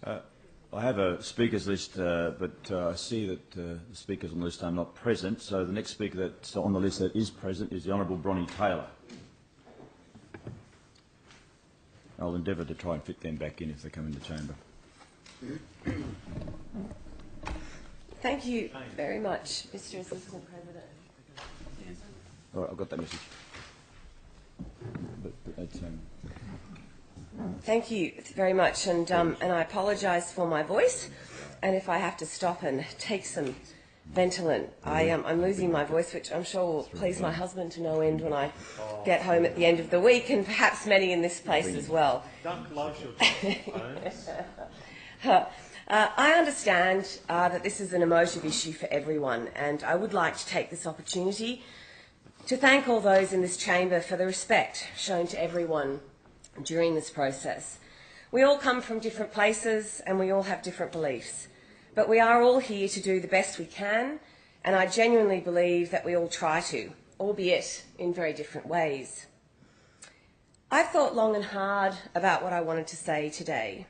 I have a speakers list, but I see that the speakers on the list are not present, so the next speaker that's on the list that is present is the Honourable Bronnie Taylor. I'll endeavour to try and fit them back in if they come in the chamber. Thank you very much, Mr. Assistant President. All right, I've got that message. But that's, Thank you very much, and I apologise for my voice, and if I have to stop and take some Ventolin. I'm losing my voice, which I'm sure will please my husband to no end when I get home at the end of the week, and perhaps many in this place as well. Don't close your phones. I understand that this is an emotive issue for everyone, and I would like to take this opportunity to thank all those in this chamber for the respect shown to everyone during this process. We all come from different places and we all have different beliefs, but we are all here to do the best we can, and I genuinely believe that we all try to, albeit in very different ways. I've thought long and hard about what I wanted to say today.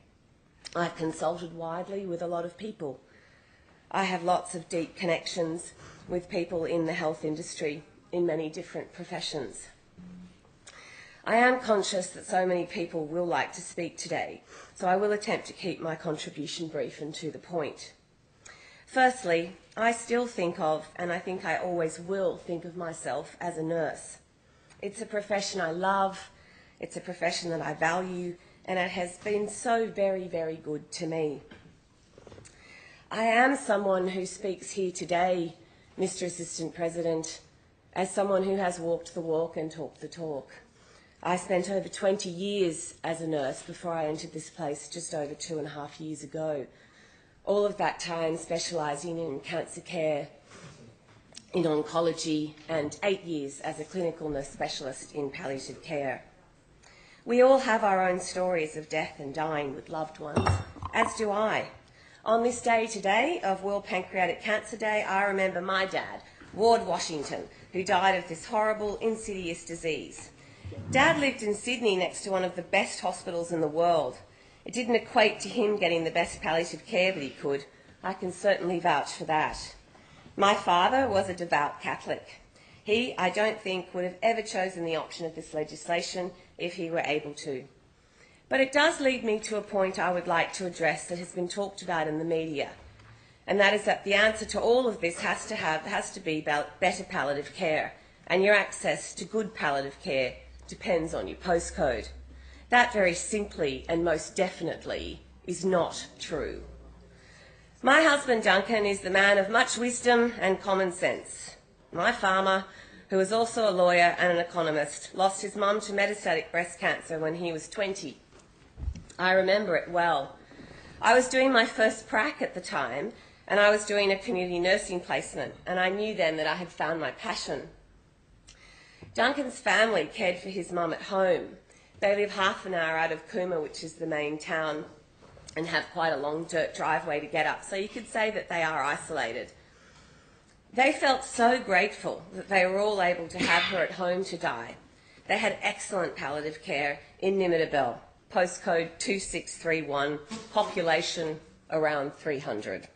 I've consulted widely with a lot of people. I have lots of deep connections with people in the health industry in many different professions. I am conscious that so many people will like to speak today, so I will attempt to keep my contribution brief and to the point. Firstly, I still think of, and I think I always will think of myself as a nurse. It's a profession I love, it's a profession that I value, and it has been so very, very good to me. I am someone who speaks here today, Mr. Assistant President, as someone who has walked the walk and talked the talk. I spent over 20 years as a nurse before I entered this place just over 2.5 years ago. All of that time specialising in cancer care, in oncology, and 8 years as a clinical nurse specialist in palliative care. We all have our own stories of death and dying with loved ones, as do I. On this day today of World Pancreatic Cancer Day, I remember my dad, Ward Washington, who died of this horrible, insidious disease. Dad lived in Sydney next to one of the best hospitals in the world. It didn't equate to him getting the best palliative care that he could. I can certainly vouch for that. My father was a devout Catholic. He, I don't think, would have ever chosen the option of this legislation if he were able to. But it does lead me to a point I would like to address that has been talked about in the media, and that is that the answer to all of this has to be about better palliative care, and your access to good palliative care depends on your postcode. That very simply and most definitely is not true. My husband Duncan is the man of much wisdom and common sense. My farmer, who is also a lawyer and an economist, lost his mum to metastatic breast cancer when he was 20. I remember it well. I was doing my first prac at the time, and I was doing a community nursing placement, and I knew then that I had found my passion. Duncan's family cared for his mum at home. They live half an hour out of Cooma, which is the main town, and have quite a long dirt driveway to get up, so you could say that they are isolated. They felt so grateful that they were all able to have her at home to die. They had excellent palliative care in Nimittabel, postcode 2631, population around 300.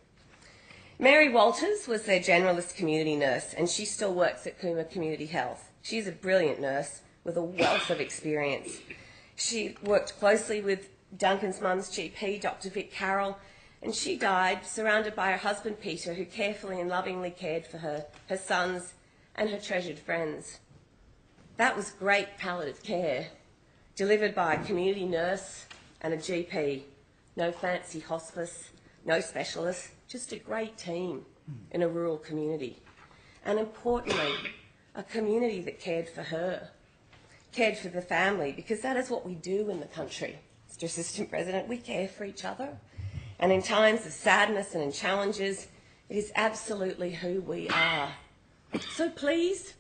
Mary Walters was their generalist community nurse, and she still works at Cooma Community Health. She's a brilliant nurse with a wealth of experience. She worked closely with Duncan's mum's GP, Dr. Vic Carroll, and she died surrounded by her husband Peter, who carefully and lovingly cared for her, her sons, and her treasured friends. That was great palliative care, delivered by a community nurse and a GP. No fancy hospice, no specialists, just a great team in a rural community. And importantly, a community that cared for her, cared for the family, because that is what we do in the country, Mr. Assistant President. We care for each other. And in times of sadness and in challenges, it is absolutely who we are. So please,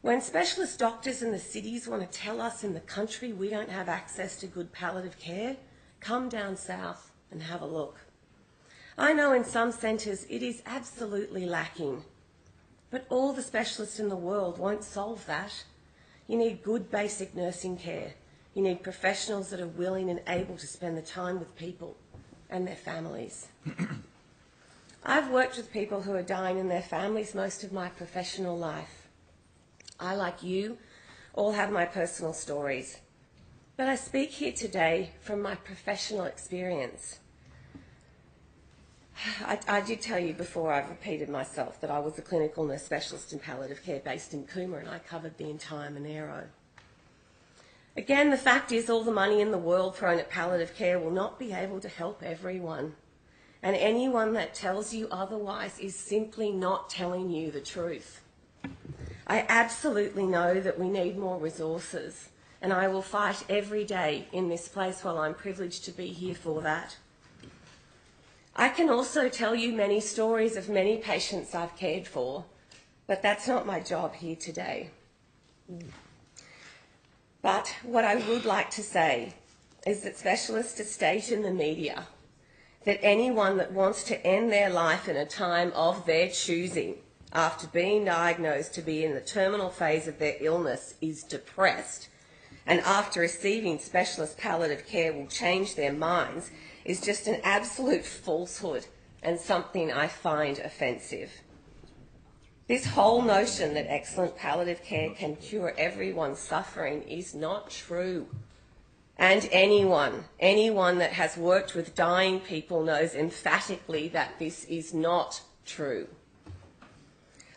when specialist doctors in the cities want to tell us in the country we don't have access to good palliative care, come down south and have a look. I know in some centres it is absolutely lacking, but all the specialists in the world won't solve that. You need good basic nursing care. You need professionals that are willing and able to spend the time with people, and their families. I've worked with people who are dying and their families most of my professional life. I, like you, all have my personal stories, but I speak here today from my professional experience. I did tell you before, I've repeated myself, that I was a clinical nurse specialist in palliative care based in Cooma, and I covered the entire Monero. Again, the fact is all the money in the world thrown at palliative care will not be able to help everyone. And anyone that tells you otherwise is simply not telling you the truth. I absolutely know that we need more resources, and I will fight every day in this place while I'm privileged to be here for that. I can also tell you many stories of many patients I've cared for, but that's not my job here today. But what I would like to say is that specialists state in the media that anyone that wants to end their life in a time of their choosing after being diagnosed to be in the terminal phase of their illness is depressed, and after receiving specialist palliative care will change their minds is just an absolute falsehood and something I find offensive. This whole notion that excellent palliative care can cure everyone's suffering is not true. And anyone that has worked with dying people knows emphatically that this is not true.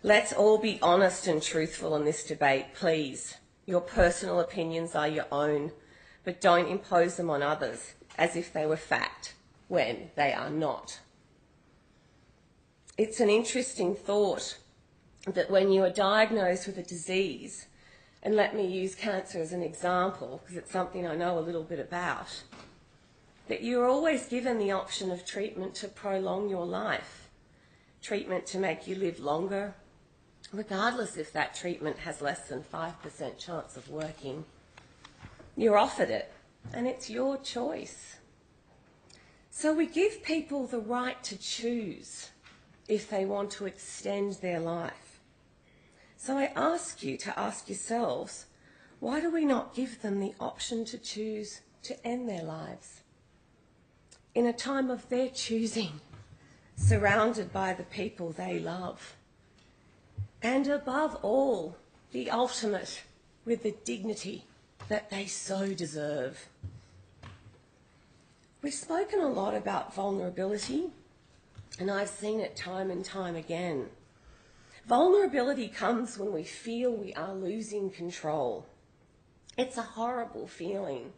Let's all be honest and truthful in this debate, please. Your personal opinions are your own, but don't impose them on others as if they were fact when they are not. It's an interesting thought that when you are diagnosed with a disease, and let me use cancer as an example because it's something I know a little bit about, that you're always given the option of treatment to prolong your life, treatment to make you live longer, regardless if that treatment has less than 5% chance of working. You're offered it, and it's your choice. So we give people the right to choose if they want to extend their life. So I ask you to ask yourselves, why do we not give them the option to choose to end their lives in a time of their choosing, surrounded by the people they love, and above all, the ultimate, with the dignity that they so deserve? We've spoken a lot about vulnerability, and I've seen it time and time again. Vulnerability comes when we feel we are losing control. It's a horrible feeling.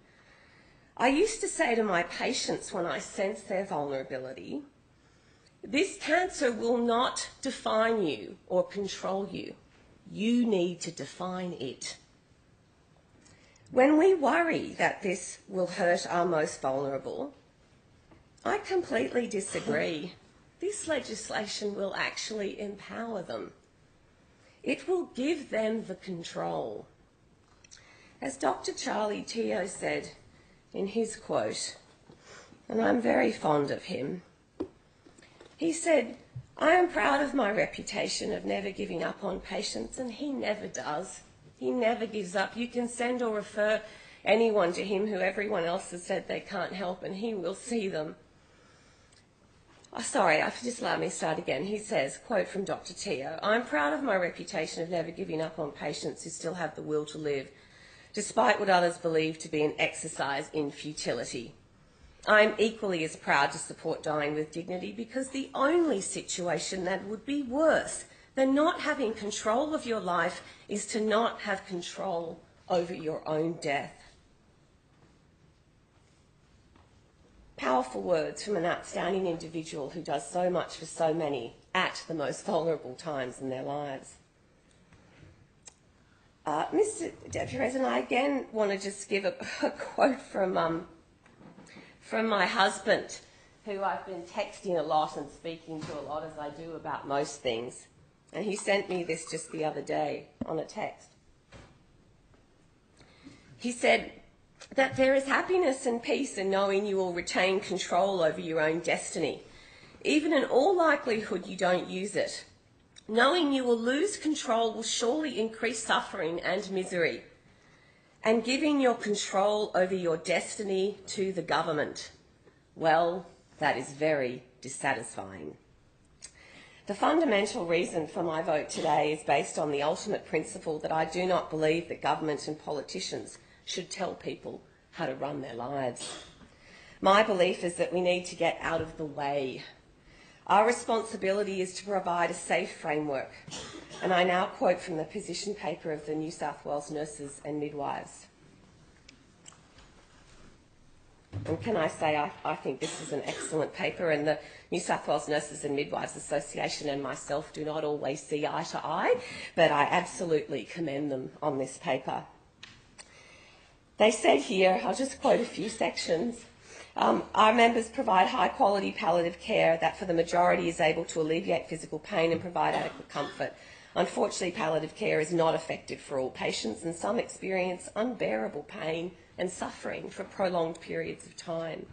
I used to say to my patients when I sense their vulnerability, this cancer will not define you or control you. You need to define it. When we worry that this will hurt our most vulnerable, I completely disagree. This legislation will actually empower them. It will give them the control. As Dr. Charlie Teo said in his quote, and I'm very fond of him, he said, "I am proud of my reputation of never giving up on patients," and he never does. He never gives up. You can send or refer anyone to him who everyone else has said they can't help, and he will see them. Just allow me to start again. He says, quote from Dr. Teo, "I'm proud of my reputation of never giving up on patients who still have the will to live, despite what others believe to be an exercise in futility. I'm equally as proud to support dying with dignity because the only situation that would be worse than not having control of your life is to not have control over your own death." Powerful words from an outstanding individual who does so much for so many at the most vulnerable times in their lives. Mr. Deputy President, I again want to just give a quote from my husband, who I've been texting a lot and speaking to a lot, as I do about most things. And he sent me this just the other day on a text. He said that there is happiness and peace in knowing you will retain control over your own destiny. Even in all likelihood you don't use it. Knowing you will lose control will surely increase suffering and misery. And giving your control over your destiny to the government, well, That is very dissatisfying. The fundamental reason for my vote today is based on the ultimate principle that I do not believe that government and politicians should tell people how to run their lives. My belief is that we need to get out of the way. Our responsibility is to provide a safe framework, and I now quote from the position paper of the New South Wales Nurses and Midwives. And can I say, I think this is an excellent paper, and the New South Wales Nurses and Midwives Association and myself do not always see eye to eye, but I absolutely commend them on this paper. They said here, I'll just quote a few sections, our members provide high-quality palliative care that for the majority is able to alleviate physical pain and provide adequate comfort. Unfortunately, palliative care is not effective for all patients, and some experience unbearable pain and suffering for prolonged periods of time.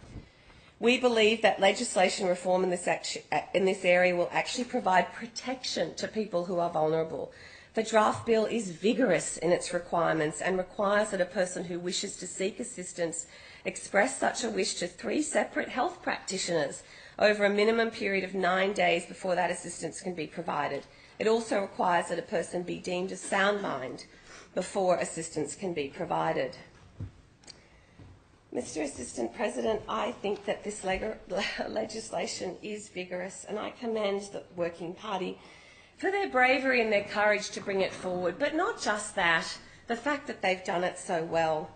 We believe that legislation reform in this area will actually provide protection to people who are vulnerable. The draft bill is vigorous in its requirements and requires that a person who wishes to seek assistance express such a wish to 3 separate health practitioners over a minimum period of 9 days before that assistance can be provided. It also requires that a person be deemed of sound mind before assistance can be provided. Mr. Assistant President, I think that this legislation is vigorous, and I commend the Working Party for their bravery and their courage to bring it forward. But not just that, the fact that they've done it so well.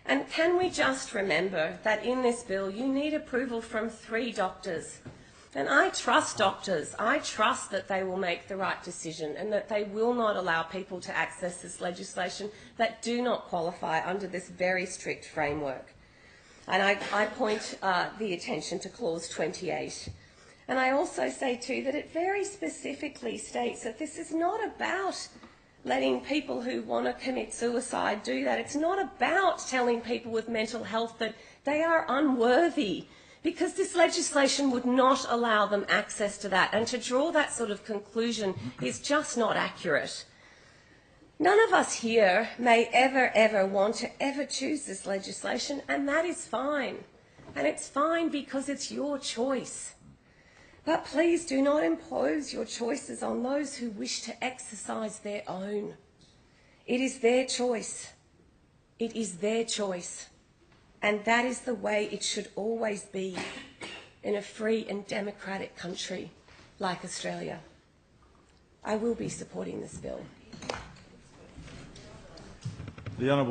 And can we just remember that in this bill you need approval from 3 doctors. And I trust doctors. I trust that they will make the right decision and that they will not allow people to access this legislation that do not qualify under this very strict framework. And I point the attention to clause 28. And I also say too that it very specifically states that this is not about letting people who want to commit suicide do that. It's not about telling people with mental health that they are unworthy, because this legislation would not allow them access to that. And to draw that sort of conclusion is just not accurate. None of us here may ever want to ever choose this legislation, and that is fine. And it's fine because it's your choice. But please do not impose your choices on those who wish to exercise their own. It is their choice. It is their choice. And that is the way it should always be in a free and democratic country like Australia. I will be supporting this bill. The Honourable